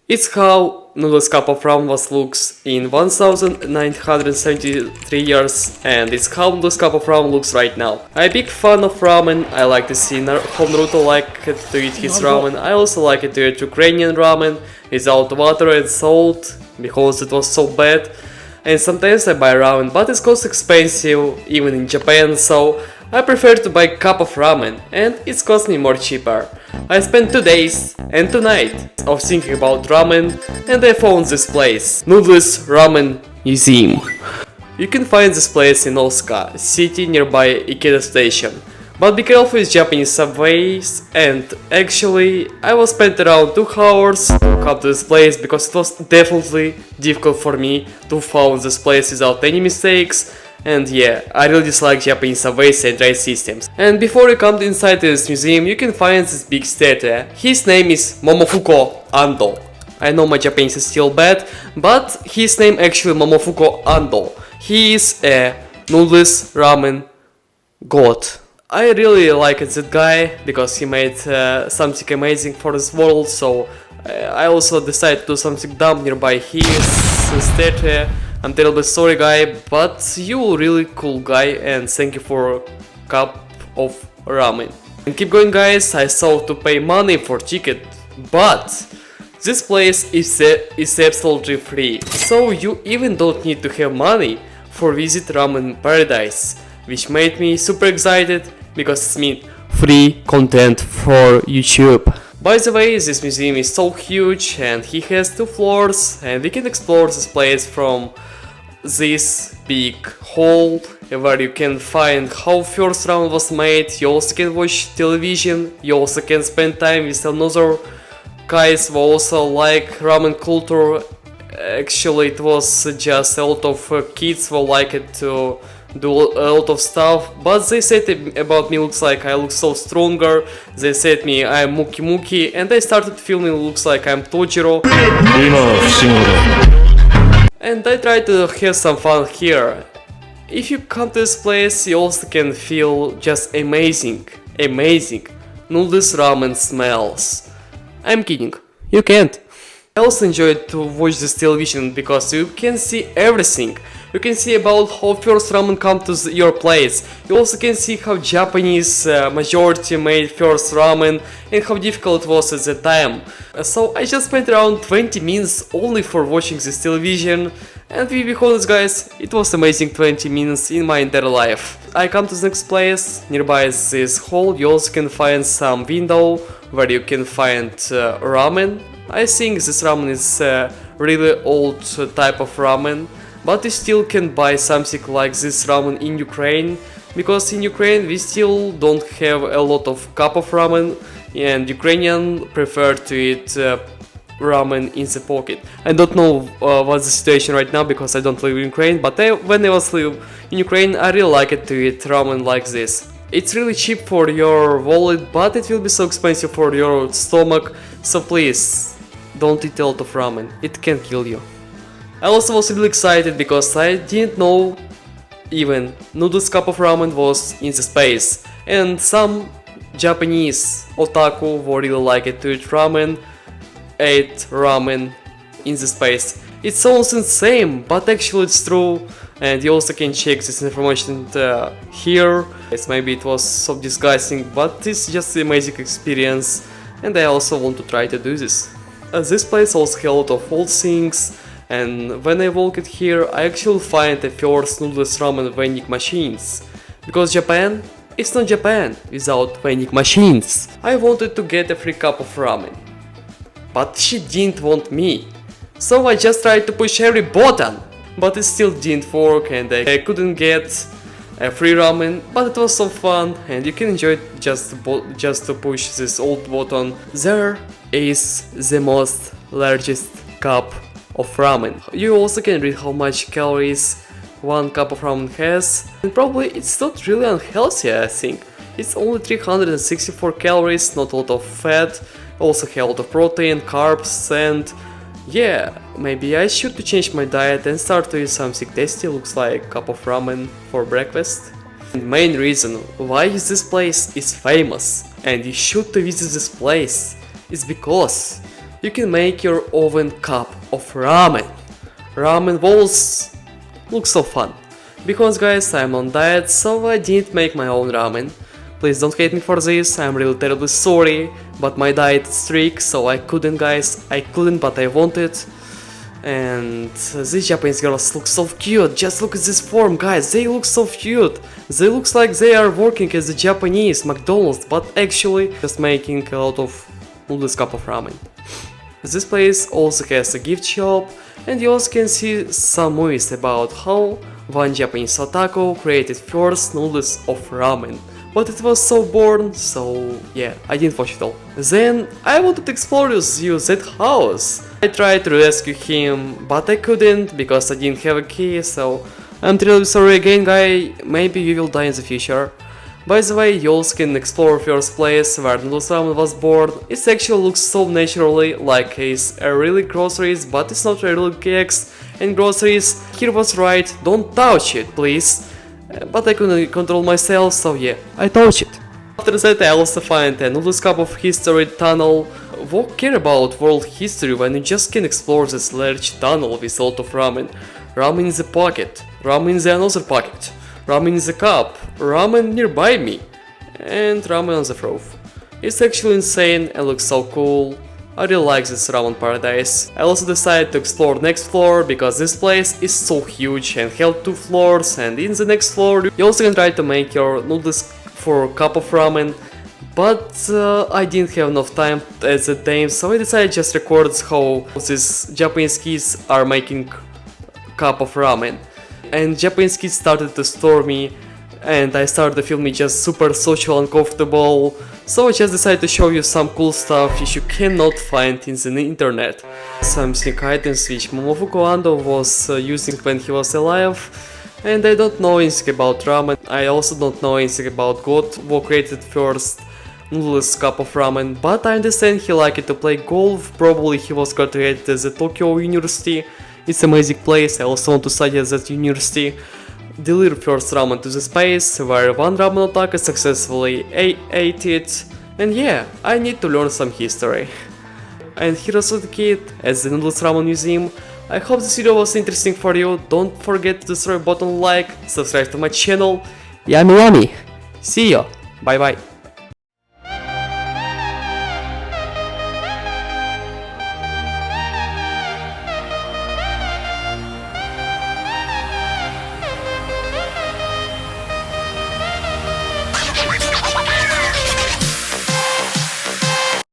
It's how Noodles cup of ramen was looks in 1973 years, and it's how Noodles cup of ramen looks right now. I'm a big fan of ramen. I like to see how Naruto liked to eat his ramen. I also like it to eat Ukrainian ramen without water and salt because it was so bad. And sometimes I buy ramen, but it's cost expensive even in Japan, so I prefer to buy cup of ramen, and it's cost me more cheaper. I spent 2 days and 2 nights of thinking about ramen, and I found this place, Noodles Ramen Museum. You can find this place in Osaka, city nearby Ikeda station. But be careful with Japanese subways, and actually I was spent around 2 hours to come to this place because it was definitely difficult for me to find this place without any mistakes. And yeah, I really dislike Japanese subways and train systems. And before you come inside this museum, you can find this big statue. His name is Momofuku Ando. I know my Japanese is still bad, but his name actually Momofuku Ando. He is a noodles ramen god. I really like that guy because he made something amazing for this world, so I also decided to do something dumb nearby his statue. I'm terribly sorry guy, but you really cool guy, and thank you for a cup of ramen. And keep going guys, I saw to pay money for ticket, but this place is absolutely free, so you even don't need to have money for visit ramen paradise, which made me super excited because it means free content for YouTube. By the way, this museum is so huge and he has 2 floors, and we can explore this place from this big hall where you can find how first ramen was made. You also can watch television, you also can spend time with another guys who also like ramen culture. Actually it was just a lot of kids who liked to do a lot of stuff, but they said about me looks like I look so stronger. They said me I'm Muki Muki, and I started feeling looks like I'm Tojiro. And I try to have some fun here. If you come to this place, you also can feel just amazing noodles ramen smells. I'm kidding, you can't. I also enjoyed to watch this television because you can see everything. You can see about how first ramen come to your place. You also can see how Japanese majority made first ramen and how difficult it was at the time. So I just spent around 20 minutes only for watching this television, and to be honest guys, it was amazing 20 minutes in my entire life. I come to the next place, nearby this hall you also can find some window where you can find ramen. I think this ramen is really old type of ramen, but you still can buy something like this ramen in Ukraine, because in Ukraine we still don't have a lot of cup of ramen, and Ukrainian prefer to eat ramen in the pocket. I don't know what's the situation right now because I don't live in Ukraine, but when I was live in Ukraine I really like it to eat ramen like this. It's really cheap for your wallet, but it will be so expensive for your stomach, so please don't eat a lot of ramen, it can kill you. I also was really excited because I didn't know even Noodles cup of ramen was in the space, and some Japanese otaku who really like it to eat ramen ate ramen in the space. It sounds insane, but actually it's true, and you also can check this information here. Maybe it was so disgusting, but it's just an amazing experience, and I also want to try to do this. This place also has a lot of old things, and when I walk it here I actually find the first noodles ramen vending machines, because Japan is not Japan without vending machines. I wanted to get a free cup of ramen, but she didn't want me, so I just tried to push every button, but it still didn't work and I couldn't get a free ramen, but it was so fun and you can enjoy it just to push this old button. There is the most largest cup of ramen. You also can read how much calories one cup of ramen has, and probably it's not really unhealthy. I think it's only 364 calories, not a lot of fat, also have a lot of protein, carbs, and yeah, maybe I should change my diet and start to eat something tasty. Looks like a cup of ramen for breakfast. The main reason why this place is famous and you should to visit this place is because you can make your oven cup of ramen. Ramen balls look so fun. Because guys, I'm on diet, so I didn't make my own ramen. Please don't hate me for this, I'm really terribly sorry, but my diet is strict, so I couldn't guys, I couldn't but I wanted. And these Japanese girls look so cute, just look at this form guys, they look so cute. They look like they are working as a Japanese McDonald's, but actually just making a lot of noodles cup of ramen. This place also has a gift shop, and you also can see some movies about how one Japanese otaku created first noodles of ramen. But it was so boring, so yeah, I didn't watch it all. Then I wanted to explore that house. I tried to rescue him, but I couldn't because I didn't have a key, so I'm really sorry again guy, maybe you will die in the future. By the way, you also can explore first place where Noodles Ramen was born. It actually looks so naturally like it's a really groceries, but it's not really cakes and groceries. Here was right, don't touch it please. But I couldn't control myself, so yeah, I touched it. After that I also find a Noodles Cup of History tunnel. Who care about world history when you just can explore this large tunnel with a lot of ramen? Ramen in the pocket, ramen in the another pocket, ramen in the cup, ramen nearby me, and ramen on the roof. It's actually insane and looks so cool. I really like this ramen paradise. I also decided to explore next floor because this place is so huge and have 2 floors, and in the next floor you also can try to make your noodles for a cup of ramen. But I didn't have enough time at the time, so I decided just record how these Japanese kids are making cup of ramen. And Japanese kids started to storm me, and I started to feel me just super social and comfortable. So I just decided to show you some cool stuff which you cannot find in the internet. Some sneak items which Momofuku Ando was using when he was alive. And I don't know anything about ramen. I also don't know anything about God who created first noodles cup of ramen, but I understand he liked to play golf. Probably he was graduated at the Tokyo University. It's an amazing place, I also want to study at that university. Deliver first ramen to the space, where one ramen otaku successfully ate it. And yeah, I need to learn some history. And here's the kid at the Noodles Ramen Museum. I hope this video was interesting for you. Don't forget to destroy button like, subscribe to my channel. Yummy yummy! See ya! Bye bye!